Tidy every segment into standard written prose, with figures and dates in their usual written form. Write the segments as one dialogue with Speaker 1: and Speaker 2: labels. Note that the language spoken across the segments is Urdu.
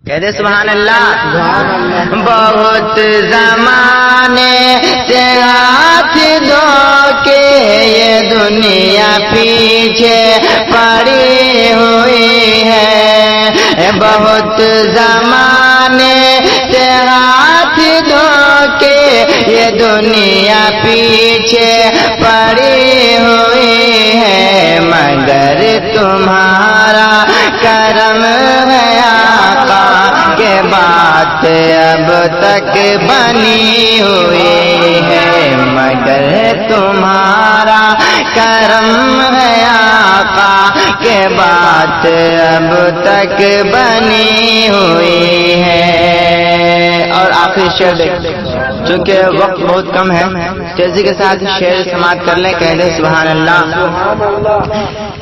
Speaker 1: کہتے سبحان اللہ۔ بہت زمانے سے ہاتھ دھو کے یہ دنیا پیچھے پڑی ہوئی ہے، بہت زمانے سے ہاتھ دھو کے یہ دنیا پیچھے پڑی ہوئی ہے، مگر تمہارا کرم ہے آقا کہ بات اب تک بنی ہوئی ہے، مگر تمہارا کرم ہے آقا کہ بات اب تک بنی ہوئی ہے۔ اور آخری شعر چونکہ وقت بہت کم ہے، تیزی کے ساتھ شعر سماعت کر لیں۔ کہہ دیں سبحان اللہ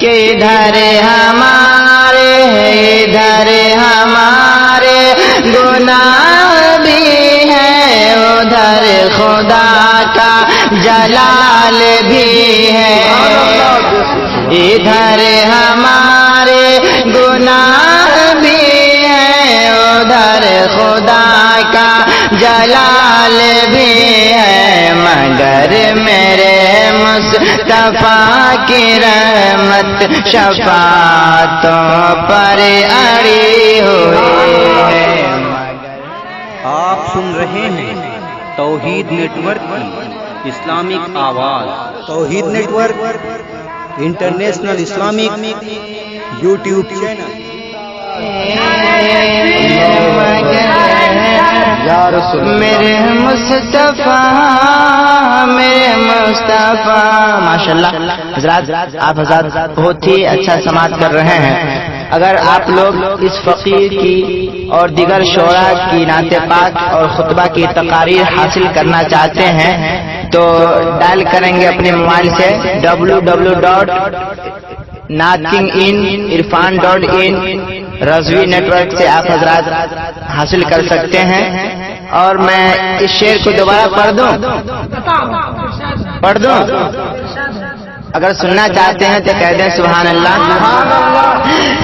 Speaker 1: کہ ادھر ہمارے گناہ بھی ہے، ادھر خدا کا جلال بھی ہے، ادھر ہمارے گناہ بھی ہے، ادھر خدا کا جلال بھی ہے، مگر میرے مصطفیٰ کی رحمت شفاعتوں پر اڑی ہوئی ہے۔
Speaker 2: آپ سن رہے ہیں توحید نیٹ ورک کی اسلامک آواز۔ Tauheed network international Islamic YouTube channel.
Speaker 1: میرے مصطفیٰ ماشاءاللہ حضرات، آپ حضرات بہت ہی اچھا سماعت کر رہے ہیں۔ اگر آپ لوگ اس فقیر کی اور دیگر شعراء کی نعت پاک اور خطبہ کی تقاریر حاصل کرنا چاہتے ہیں تو ڈائل کریں گے اپنے موبائل سے www.naathinginirfan.in رضوی نیٹ ورک سے آپ حضرات حاصل کر سکتے ہیں۔ اور میں اس شعر کو دوبارہ پڑھ دوں اگر سننا چاہتے ہیں تو کہہ دیں سبحان اللہ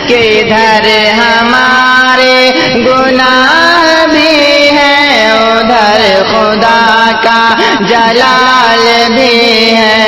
Speaker 1: کہ ادھر ہمارے گناہ بھی ہے، ادھر خدا کا جلال بھی ہے،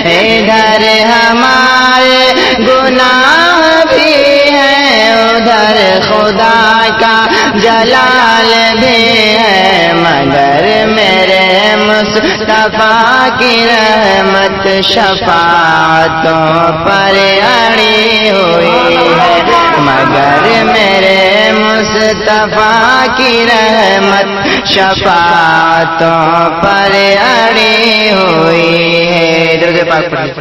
Speaker 1: ادھر ہمارے گناہ بھی ہے، ادھر خدا کا جلال بھی ہے، مگر میرے مصطفیٰ کی رحمت شفاعتوں پر اڑی ہوئی ہے، مگر میرے مصطفیٰ کی رحمت شفاعتوں پر اڑی ہوئی ہے۔ درود پاک پڑھیں۔